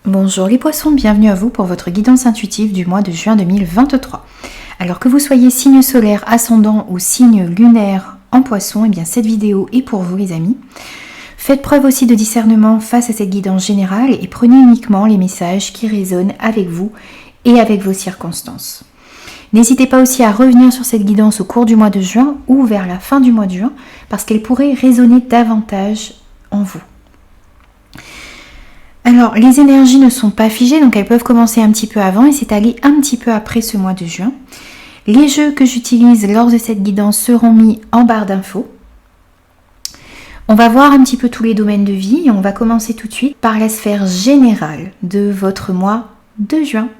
Bonjour les poissons, bienvenue à vous pour votre guidance intuitive du mois de juin 2023. Alors que vous soyez signe solaire, ascendant ou signe lunaire en poisson, eh bien cette vidéo est pour vous les amis. Faites preuve aussi de discernement face à cette guidance générale et prenez uniquement les messages qui résonnent avec vous et avec vos circonstances. N'hésitez pas aussi à revenir sur cette guidance au cours du mois de juin ou vers la fin du mois de juin parce qu'elle pourrait résonner davantage en vous. Alors, les énergies ne sont pas figées, donc elles peuvent commencer un petit peu avant et s'étaler un petit peu après ce mois de juin. Les jeux que j'utilise lors de cette guidance seront mis en barre d'infos. On va voir un petit peu tous les domaines de vie et on va commencer tout de suite par la sphère générale de votre mois de juin.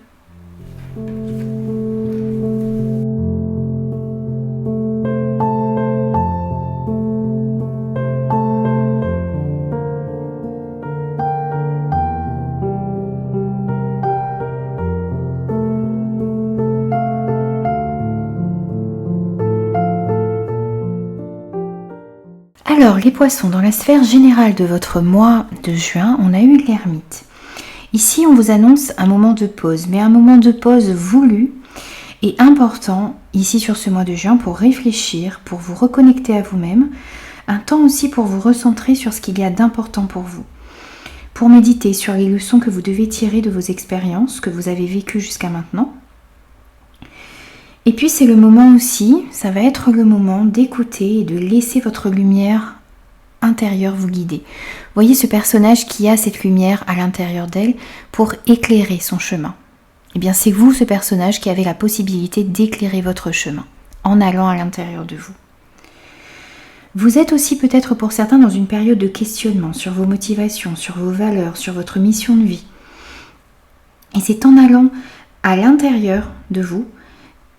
Alors les poissons, dans la sphère générale de votre mois de juin, on a eu l'ermite. Ici on vous annonce un moment de pause, mais un moment de pause voulu et important ici sur ce mois de juin pour réfléchir, pour vous reconnecter à vous-même, un temps aussi pour vous recentrer sur ce qu'il y a d'important pour vous, pour méditer sur les leçons que vous devez tirer de vos expériences que vous avez vécues jusqu'à maintenant. Et puis c'est le moment aussi, ça va être le moment d'écouter et de laisser votre lumière intérieure vous guider. Voyez ce personnage qui a cette lumière à l'intérieur d'elle pour éclairer son chemin. Eh bien c'est vous ce personnage qui avez la possibilité d'éclairer votre chemin en allant à l'intérieur de vous. Vous êtes aussi peut-être pour certains dans une période de questionnement sur vos motivations, sur vos valeurs, sur votre mission de vie. Et c'est en allant à l'intérieur de vous,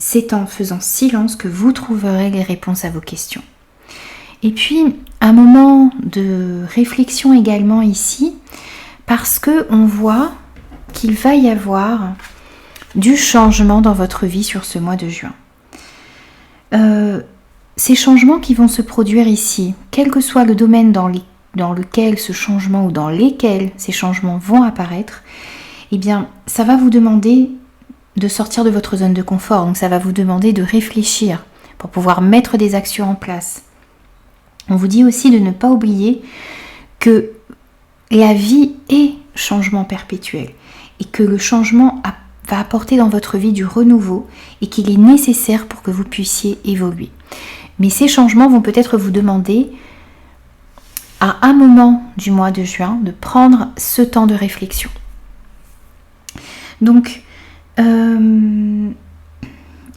c'est en faisant silence que vous trouverez les réponses à vos questions. Et puis, un moment de réflexion également ici, parce qu'on voit qu'il va y avoir du changement dans votre vie sur ce mois de juin. Ces changements qui vont se produire ici, quel que soit le domaine dans lequel ce changement ou dans lesquels ces changements vont apparaître, eh bien, ça va vous demander de sortir de votre zone de confort. Donc ça va vous demander de réfléchir pour pouvoir mettre des actions en place. On vous dit aussi de ne pas oublier que la vie est changement perpétuel et que le changement va apporter dans votre vie du renouveau et qu'il est nécessaire pour que vous puissiez évoluer. Mais ces changements vont peut-être vous demander à un moment du mois de juin de prendre ce temps de réflexion. Donc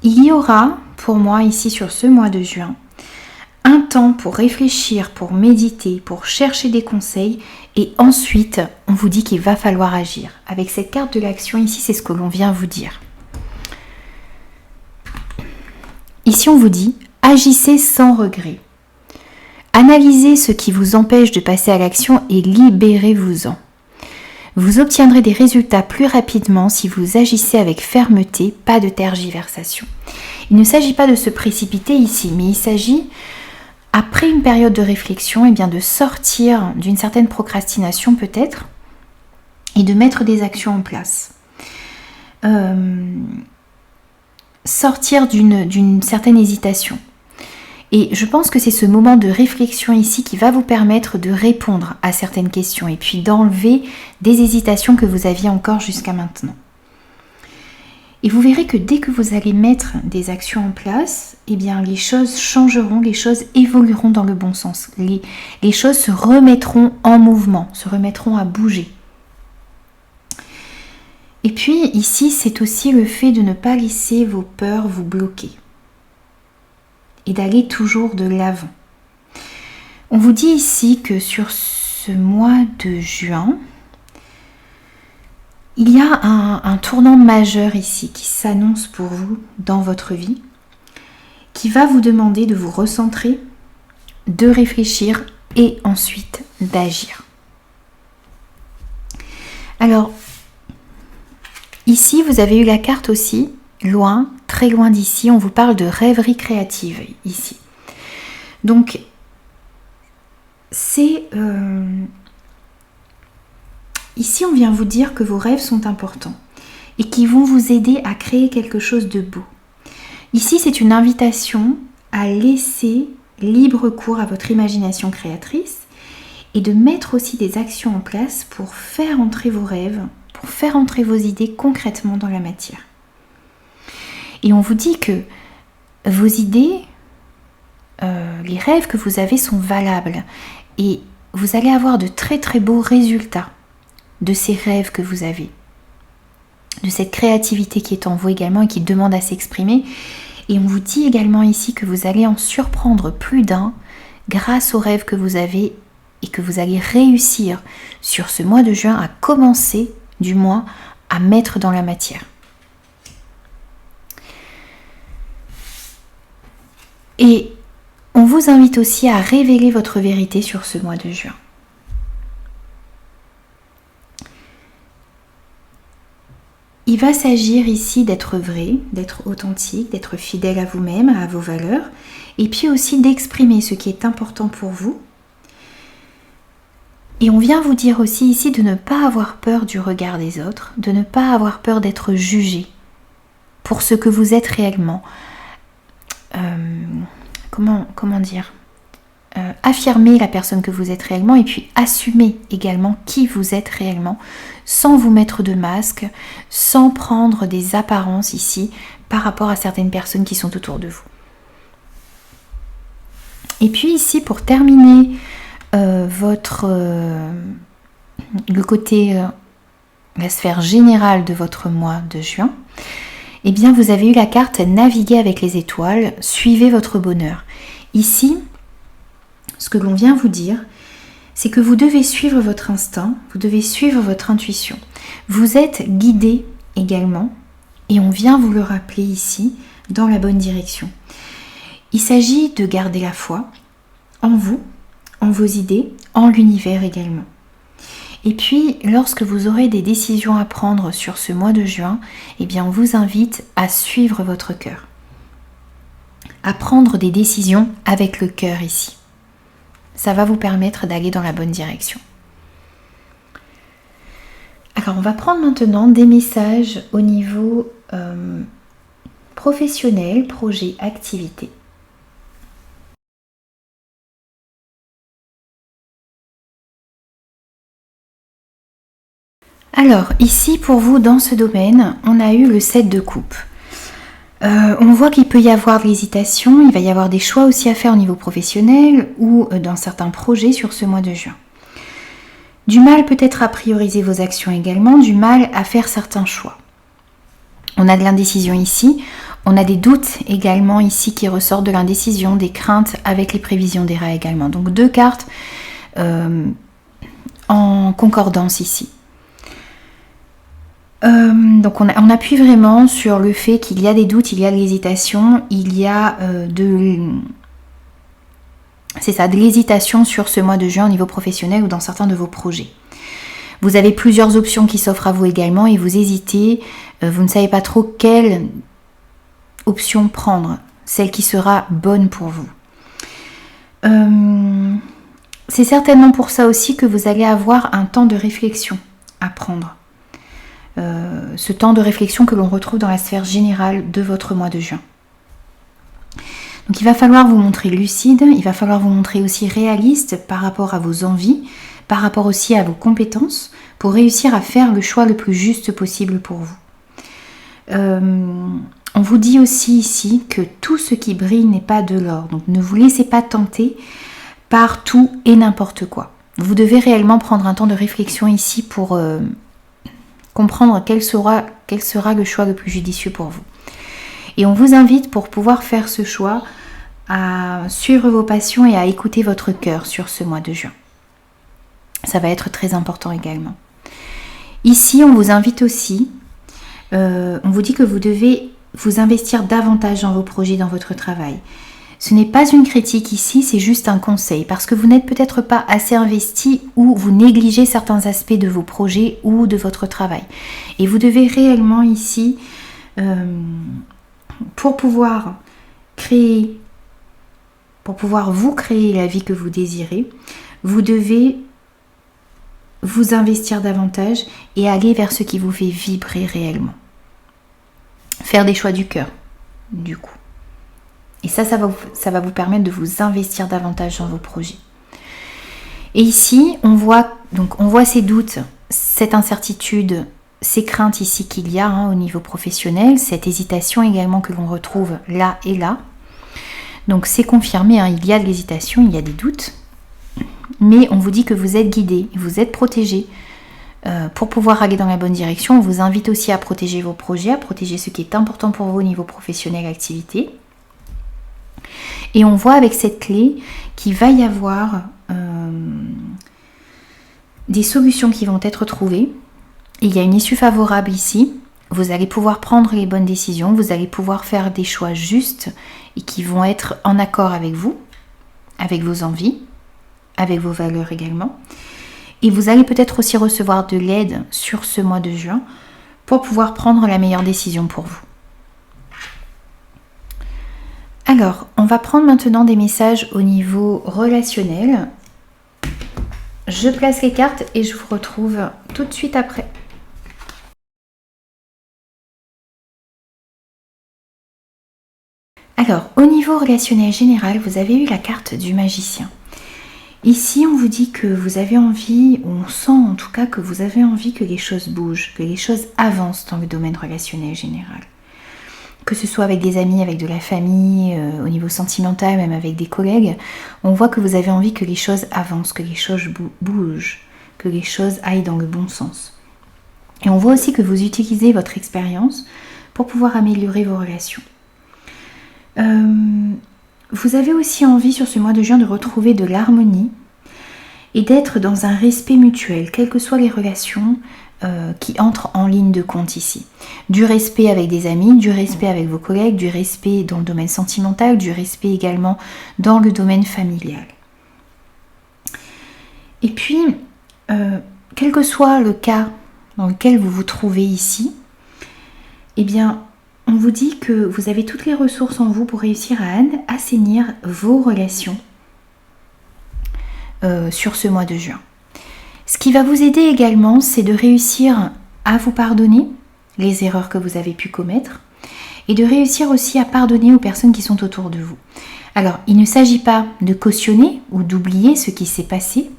il y aura pour moi ici sur ce mois de juin un temps pour réfléchir, pour méditer, pour chercher des conseils et ensuite on vous dit qu'il va falloir agir. Avec cette carte de l'action ici, c'est ce que l'on vient vous dire. Ici on vous dit agissez sans regret. Analysez ce qui vous empêche de passer à l'action et libérez-vous-en. Vous obtiendrez des résultats plus rapidement si vous agissez avec fermeté, pas de tergiversation. Il ne s'agit pas de se précipiter ici, mais il s'agit, après une période de réflexion, eh bien de sortir d'une certaine procrastination peut-être et de mettre des actions en place. Sortir d'une certaine hésitation. Et je pense que c'est ce moment de réflexion ici qui va vous permettre de répondre à certaines questions et puis d'enlever des hésitations que vous aviez encore jusqu'à maintenant. Et vous verrez que dès que vous allez mettre des actions en place, eh bien les choses changeront, les choses évolueront dans le bon sens. Les choses se remettront en mouvement, se remettront à bouger. Et puis ici, c'est aussi le fait de ne pas laisser vos peurs vous bloquer et d'aller toujours de l'avant. On vous dit ici que sur ce mois de juin, il y a un tournant majeur ici qui s'annonce pour vous dans votre vie, qui va vous demander de vous recentrer, de réfléchir et ensuite d'agir. Alors, ici vous avez eu la carte aussi, loin, très loin d'ici, on vous parle de rêverie créative ici. Donc, c'est Ici, on vient vous dire que vos rêves sont importants et qui vont vous aider à créer quelque chose de beau. Ici, c'est une invitation à laisser libre cours à votre imagination créatrice et de mettre aussi des actions en place pour faire entrer vos rêves, pour faire entrer vos idées concrètement dans la matière. Et on vous dit que vos idées, les rêves que vous avez sont valables et vous allez avoir de très très beaux résultats de ces rêves que vous avez, de cette créativité qui est en vous également et qui demande à s'exprimer. Et on vous dit également ici que vous allez en surprendre plus d'un grâce aux rêves que vous avez et que vous allez réussir sur ce mois de juin à commencer, du moins, à mettre dans la matière. Et on vous invite aussi à révéler votre vérité sur ce mois de juin. Il va s'agir ici d'être vrai, d'être authentique, d'être fidèle à vous-même, à vos valeurs, et puis aussi d'exprimer ce qui est important pour vous. Et on vient vous dire aussi ici de ne pas avoir peur du regard des autres, de ne pas avoir peur d'être jugé pour ce que vous êtes réellement. Comment dire, affirmer la personne que vous êtes réellement et puis assumer également qui vous êtes réellement sans vous mettre de masque, sans prendre des apparences ici par rapport à certaines personnes qui sont autour de vous. Et puis ici, pour terminer le côté, la sphère générale de votre mois de juin, eh bien vous avez eu la carte Naviguer avec les étoiles, suivez votre bonheur. Ici, ce que l'on vient vous dire, c'est que vous devez suivre votre instinct, vous devez suivre votre intuition. Vous êtes guidé également, et on vient vous le rappeler ici, dans la bonne direction. Il s'agit de garder la foi en vous, en vos idées, en l'univers également. Et puis, lorsque vous aurez des décisions à prendre sur ce mois de juin, eh bien, on vous invite à suivre votre cœur, à prendre des décisions avec le cœur ici. Ça va vous permettre d'aller dans la bonne direction. Alors, on va prendre maintenant des messages au niveau professionnel, projet, activité. Alors, ici, pour vous, dans ce domaine, on a eu le 7 de coupe. On voit qu'il peut y avoir de l'hésitation, il va y avoir des choix aussi à faire au niveau professionnel ou dans certains projets sur ce mois de juin. Du mal peut-être à prioriser vos actions également, du mal à faire certains choix. On a de l'indécision ici, on a des doutes également ici qui ressortent de l'indécision, des craintes avec les prévisions des rats également. Donc 2 cartes en concordance ici. Donc on appuie vraiment sur le fait qu'il y a des doutes, il y a de l'hésitation, il y a de l'hésitation sur ce mois de juin au niveau professionnel ou dans certains de vos projets. Vous avez plusieurs options qui s'offrent à vous également et vous hésitez, vous ne savez pas trop quelle option prendre, celle qui sera bonne pour vous. C'est certainement pour ça aussi que vous allez avoir un temps de réflexion à prendre. Ce temps de réflexion que l'on retrouve dans la sphère générale de votre mois de juin. Donc il va falloir vous montrer lucide, il va falloir vous montrer aussi réaliste par rapport à vos envies, par rapport aussi à vos compétences, pour réussir à faire le choix le plus juste possible pour vous. On vous dit aussi ici que tout ce qui brille n'est pas de l'or, donc ne vous laissez pas tenter par tout et n'importe quoi. Vous devez réellement prendre un temps de réflexion ici pour comprendre quel sera le choix le plus judicieux pour vous. Et on vous invite, pour pouvoir faire ce choix, à suivre vos passions et à écouter votre cœur sur ce mois de juin. Ça va être très important également. Ici, on vous invite aussi, on vous dit que vous devez vous investir davantage dans vos projets, dans votre travail. Ce n'est pas une critique ici, c'est juste un conseil, parce que vous n'êtes peut-être pas assez investi ou vous négligez certains aspects de vos projets ou de votre travail. Et vous devez réellement ici, pour pouvoir vous créer la vie que vous désirez, vous devez vous investir davantage et aller vers ce qui vous fait vibrer réellement. Faire des choix du cœur, du coup. Et ça va vous permettre de vous investir davantage dans vos projets. Et ici, on voit ces doutes, cette incertitude, ces craintes ici qu'il y a au niveau professionnel, cette hésitation également que l'on retrouve là et là. Donc c'est confirmé, il y a de l'hésitation, il y a des doutes, mais on vous dit que vous êtes guidé, vous êtes protégé pour pouvoir aller dans la bonne direction. On vous invite aussi à protéger vos projets, à protéger ce qui est important pour vous au niveau professionnel, activité. Et on voit avec cette clé qu'il va y avoir des solutions qui vont être trouvées. Et il y a une issue favorable ici. Vous allez pouvoir prendre les bonnes décisions, vous allez pouvoir faire des choix justes et qui vont être en accord avec vous, avec vos envies, avec vos valeurs également. Et vous allez peut-être aussi recevoir de l'aide sur ce mois de juin pour pouvoir prendre la meilleure décision pour vous. Alors, on va prendre maintenant des messages au niveau relationnel. Je place les cartes et je vous retrouve tout de suite après. Alors, au niveau relationnel général, vous avez eu la carte du magicien. Ici, on vous dit que vous avez envie, on sent en tout cas que vous avez envie que les choses bougent, que les choses avancent dans le domaine relationnel général. Que ce soit avec des amis, avec de la famille, au niveau sentimental, même avec des collègues, on voit que vous avez envie que les choses avancent, que les choses bougent, que les choses aillent dans le bon sens. Et on voit aussi que vous utilisez votre expérience pour pouvoir améliorer vos relations. Vous avez aussi envie sur ce mois de juin de retrouver de l'harmonie et d'être dans un respect mutuel, quelles que soient les relations qui entrent en ligne de compte ici. Du respect avec des amis, du respect avec vos collègues, du respect dans le domaine sentimental, du respect également dans le domaine familial. Et puis, quel que soit le cas dans lequel vous vous trouvez ici, eh bien, on vous dit que vous avez toutes les ressources en vous pour réussir à assainir vos relations sur ce mois de juin. Ce qui va vous aider également, c'est de réussir à vous pardonner les erreurs que vous avez pu commettre et de réussir aussi à pardonner aux personnes qui sont autour de vous. Alors, il ne s'agit pas de cautionner ou d'oublier ce qui s'est passé,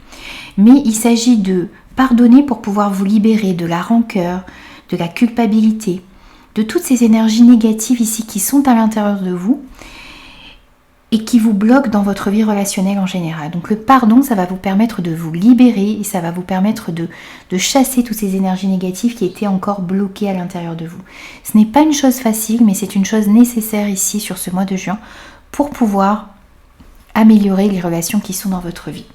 mais il s'agit de pardonner pour pouvoir vous libérer de la rancœur, de la culpabilité, de toutes ces énergies négatives ici qui sont à l'intérieur de vous et qui vous bloquent dans votre vie relationnelle en général. Donc le pardon, ça va vous permettre de vous libérer et ça va vous permettre de chasser toutes ces énergies négatives qui étaient encore bloquées à l'intérieur de vous. Ce n'est pas une chose facile, mais c'est une chose nécessaire ici sur ce mois de juin pour pouvoir améliorer les relations qui sont dans votre vie.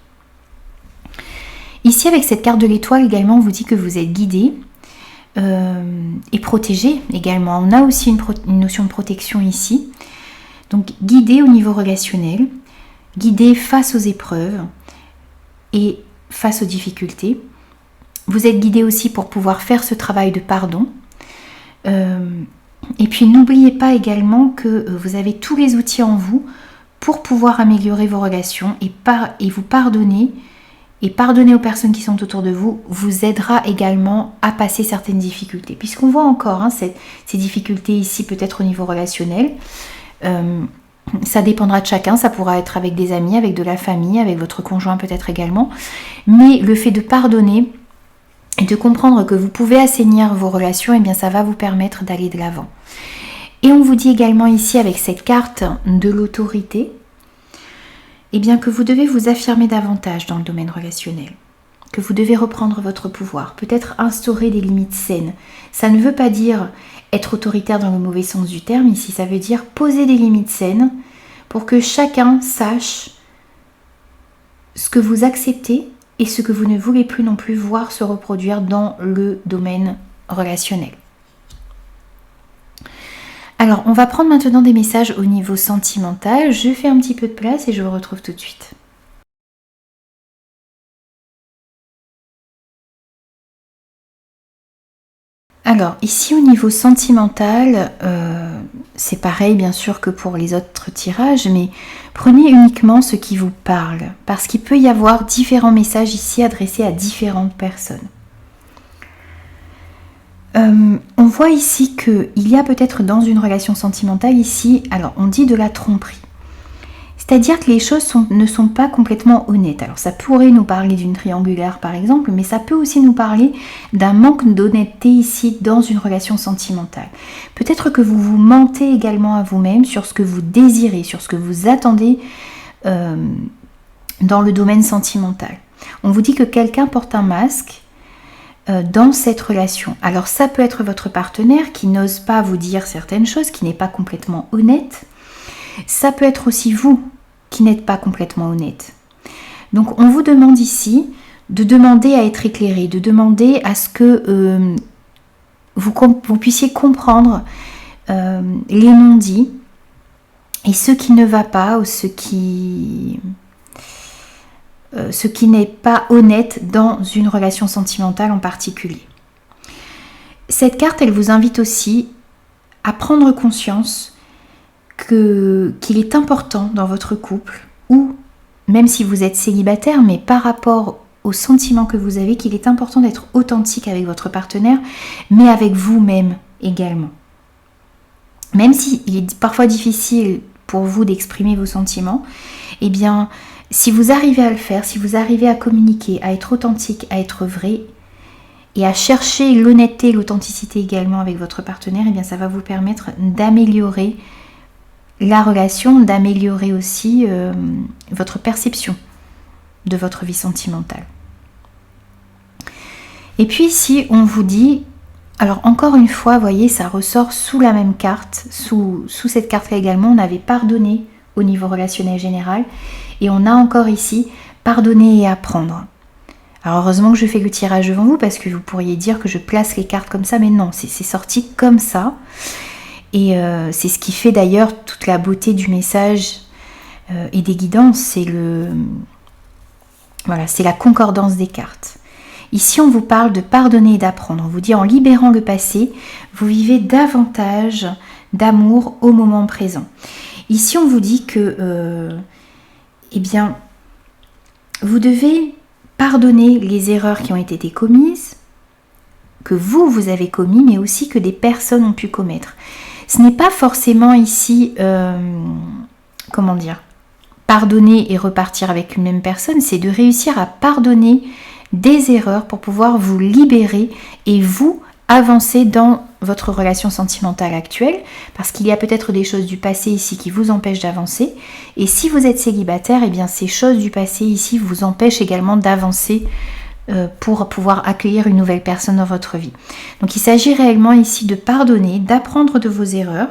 Ici, avec cette carte de l'étoile également, on vous dit que vous êtes guidé et protégé également. On a aussi une notion de protection ici. Donc guidé au niveau relationnel, guidé face aux épreuves et face aux difficultés. Vous êtes guidé aussi pour pouvoir faire ce travail de pardon. Et puis n'oubliez pas également que vous avez tous les outils en vous pour pouvoir améliorer vos relations et vous pardonner. Et pardonner aux personnes qui sont autour de vous vous aidera également à passer certaines difficultés. Puisqu'on voit encore ces difficultés ici peut-être au niveau relationnel. Ça dépendra de chacun, ça pourra être avec des amis, avec de la famille, avec votre conjoint peut-être également. Mais le fait de pardonner et de comprendre que vous pouvez assainir vos relations, eh bien ça va vous permettre d'aller de l'avant. Et on vous dit également ici avec cette carte de l'autorité, eh bien que vous devez vous affirmer davantage dans le domaine relationnel, que vous devez reprendre votre pouvoir, peut-être instaurer des limites saines. Ça ne veut pas dire être autoritaire dans le mauvais sens du terme, ici ça veut dire poser des limites saines pour que chacun sache ce que vous acceptez et ce que vous ne voulez plus non plus voir se reproduire dans le domaine relationnel. Alors, on va prendre maintenant des messages au niveau sentimental. Je fais un petit peu de place et je vous retrouve tout de suite. Alors, ici au niveau sentimental, c'est pareil bien sûr que pour les autres tirages, mais prenez uniquement ce qui vous parle, parce qu'il peut y avoir différents messages ici adressés à différentes personnes. On voit ici qu'il y a peut-être dans une relation sentimentale ici, alors on dit de la tromperie. C'est-à-dire que les choses ne sont pas complètement honnêtes. Alors ça pourrait nous parler d'une triangulaire par exemple, mais ça peut aussi nous parler d'un manque d'honnêteté ici dans une relation sentimentale. Peut-être que vous vous mentez également à vous-même sur ce que vous désirez, sur ce que vous attendez dans le domaine sentimental. On vous dit que quelqu'un porte un masque dans cette relation. Alors ça peut être votre partenaire qui n'ose pas vous dire certaines choses, qui n'est pas complètement honnête. Ça peut être aussi vous qui n'êtes pas complètement honnête. Donc on vous demande ici de demander à être éclairé, de demander à ce que vous puissiez comprendre les non-dits et ce qui ne va pas ou ce qui n'est pas honnête dans une relation sentimentale en particulier. Cette carte, elle vous invite aussi à prendre conscience qu'il est important dans votre couple, ou même si vous êtes célibataire, mais par rapport aux sentiments que vous avez, qu'il est important d'être authentique avec votre partenaire, mais avec vous-même également. Même s'il est parfois difficile pour vous d'exprimer vos sentiments, eh bien, si vous arrivez à le faire, si vous arrivez à communiquer, à être authentique, à être vrai, et à chercher l'honnêteté, l'authenticité également avec votre partenaire, eh bien, ça va vous permettre d'améliorer la relation, d'améliorer aussi votre perception de votre vie sentimentale. Et puis ici, on vous dit, alors encore une fois, vous voyez, ça ressort sous la même carte, sous cette carte-là également, on avait pardonné au niveau relationnel général, et on a encore ici pardonner et apprendre. Alors heureusement que je fais le tirage devant vous, parce que vous pourriez dire que je place les cartes comme ça, mais non, c'est sorti comme ça. Et c'est ce qui fait d'ailleurs toute la beauté du message et des guidances, c'est la concordance des cartes. Ici, on vous parle de pardonner et d'apprendre. On vous dit en libérant le passé, vous vivez davantage d'amour au moment présent. Ici, on vous dit que, vous devez pardonner les erreurs qui ont été commises, que vous avez commis, mais aussi que des personnes ont pu commettre. Ce n'est pas forcément ici, pardonner et repartir avec une même personne, c'est de réussir à pardonner des erreurs pour pouvoir vous libérer et vous avancer dans votre relation sentimentale actuelle, parce qu'il y a peut-être des choses du passé ici qui vous empêchent d'avancer, et si vous êtes célibataire, eh bien ces choses du passé ici vous empêchent également d'avancer pour pouvoir accueillir une nouvelle personne dans votre vie. Donc il s'agit réellement ici de pardonner, d'apprendre de vos erreurs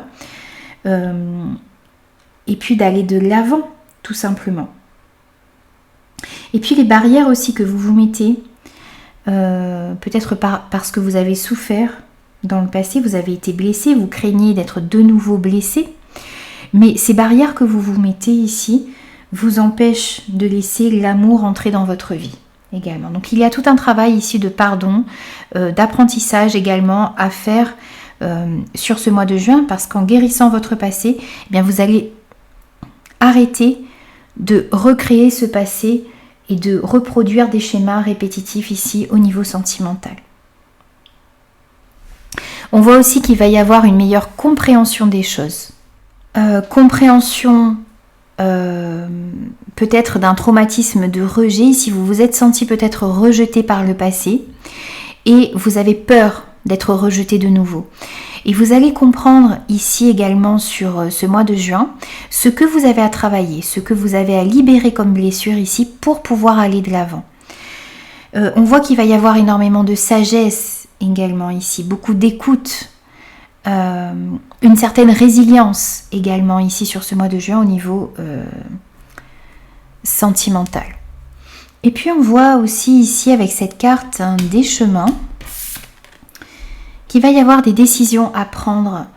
et puis d'aller de l'avant tout simplement. Et puis les barrières aussi que vous vous mettez, peut-être parce que vous avez souffert dans le passé, vous avez été blessé, vous craignez d'être de nouveau blessé, mais ces barrières que vous vous mettez ici vous empêchent de laisser l'amour entrer dans votre vie également. Donc il y a tout un travail ici de pardon, d'apprentissage également à faire sur ce mois de juin, parce qu'en guérissant votre passé, eh bien vous allez arrêter de recréer ce passé et de reproduire des schémas répétitifs ici au niveau sentimental. On voit aussi qu'il va y avoir une meilleure compréhension des choses. Compréhension peut-être d'un traumatisme de rejet, si vous vous êtes senti peut-être rejeté par le passé et vous avez peur d'être rejeté de nouveau. Et vous allez comprendre ici également sur ce mois de juin ce que vous avez à travailler, ce que vous avez à libérer comme blessure ici pour pouvoir aller de l'avant. On voit qu'il va y avoir énormément de sagesse également ici, beaucoup d'écoute, une certaine résilience également ici sur ce mois de juin au niveau sentimental. Et puis on voit aussi ici avec cette carte des chemins, qu'il va y avoir des décisions à prendre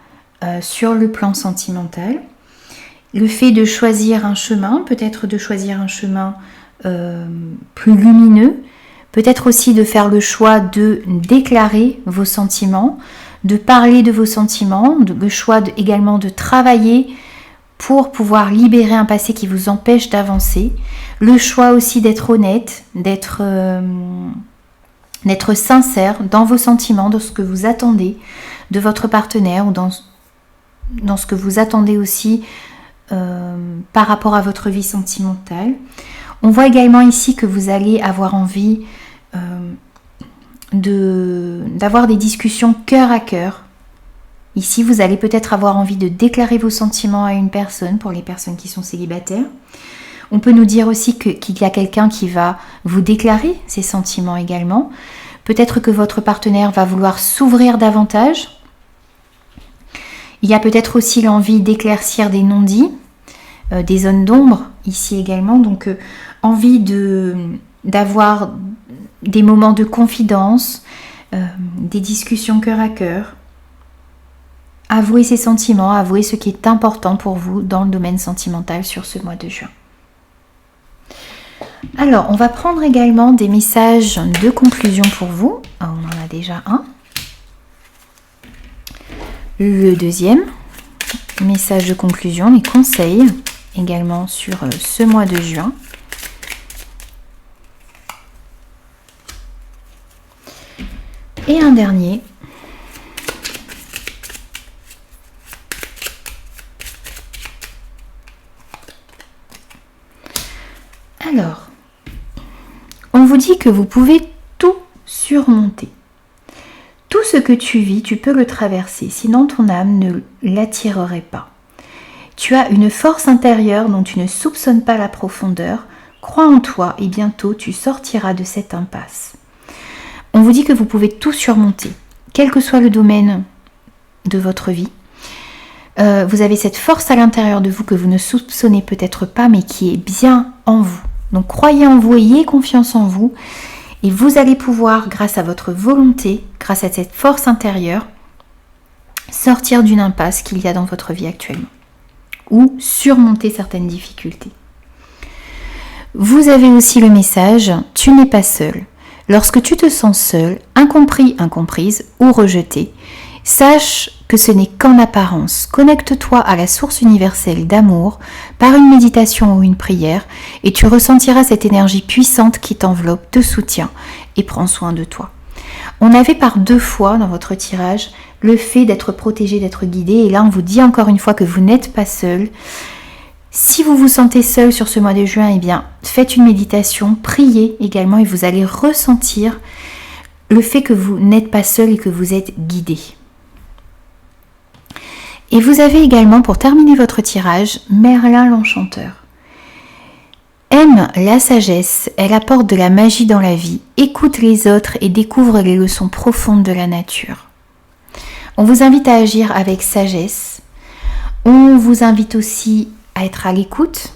sur le plan sentimental. Le fait de choisir un chemin, peut-être de choisir un chemin plus lumineux, peut-être aussi de faire le choix de déclarer vos sentiments, de parler de vos sentiments, le choix également de travailler pour pouvoir libérer un passé qui vous empêche d'avancer, le choix aussi d'être honnête, d'être sincère dans vos sentiments, dans ce que vous attendez de votre partenaire ou dans ce que vous attendez aussi par rapport à votre vie sentimentale. On voit également ici que vous allez avoir envie d'avoir des discussions cœur à cœur. Ici, vous allez peut-être avoir envie de déclarer vos sentiments à une personne, pour les personnes qui sont célibataires. On peut nous dire aussi qu'il y a quelqu'un qui va vous déclarer ses sentiments également. Peut-être que votre partenaire va vouloir s'ouvrir davantage. Il y a peut-être aussi l'envie d'éclaircir des non-dits, des zones d'ombre ici également. Donc, envie d'avoir des moments de confidence, des discussions cœur à cœur. Avouer ses sentiments, avouer ce qui est important pour vous dans le domaine sentimental sur ce mois de juin. Alors, on va prendre également des messages de conclusion pour vous. On en a déjà un. Le deuxième, message de conclusion, les conseils également sur ce mois de juin. Et un dernier. Alors, on vous dit que vous pouvez tout surmonter. Tout ce que tu vis, tu peux le traverser, sinon ton âme ne l'attirerait pas. Tu as une force intérieure dont tu ne soupçonnes pas la profondeur. Crois en toi et bientôt tu sortiras de cette impasse. On vous dit que vous pouvez tout surmonter, quel que soit le domaine de votre vie. Vous avez cette force à l'intérieur de vous que vous ne soupçonnez peut-être pas, mais qui est bien en vous. Donc croyez en vous, ayez confiance en vous et vous allez pouvoir, grâce à votre volonté, grâce à cette force intérieure, sortir d'une impasse qu'il y a dans votre vie actuellement ou surmonter certaines difficultés. Vous avez aussi le message « Tu n'es pas seul ». Lorsque tu te sens seul, incompris, incomprise ou rejeté, sache que ce n'est qu'en apparence. Connecte-toi à la source universelle d'amour par une méditation ou une prière et tu ressentiras cette énergie puissante qui t'enveloppe, te soutient et prend soin de toi. On avait par 2 fois dans votre tirage le fait d'être protégé, d'être guidé et là on vous dit encore une fois que vous n'êtes pas seul. Si vous vous sentez seul sur ce mois de juin, eh bien faites une méditation, priez également et vous allez ressentir le fait que vous n'êtes pas seul et que vous êtes guidé. Et vous avez également, pour terminer votre tirage, Merlin l'Enchanteur. Aime la sagesse, elle apporte de la magie dans la vie, écoute les autres et découvre les leçons profondes de la nature. On vous invite à agir avec sagesse. On vous invite aussi à être à l'écoute,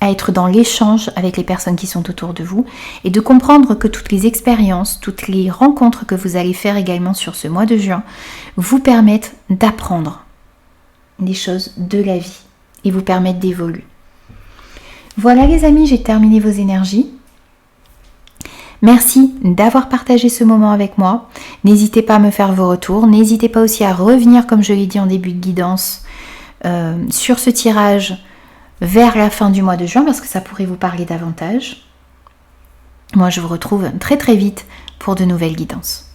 à être dans l'échange avec les personnes qui sont autour de vous et de comprendre que toutes les expériences, toutes les rencontres que vous allez faire également sur ce mois de juin vous permettent d'apprendre des choses de la vie et vous permettent d'évoluer. Voilà les amis, j'ai terminé vos énergies. Merci d'avoir partagé ce moment avec moi. N'hésitez pas à me faire vos retours. N'hésitez pas aussi à revenir, comme je l'ai dit en début de guidance, sur ce tirage vers la fin du mois de juin parce que ça pourrait vous parler davantage. Moi, je vous retrouve très très vite pour de nouvelles guidances.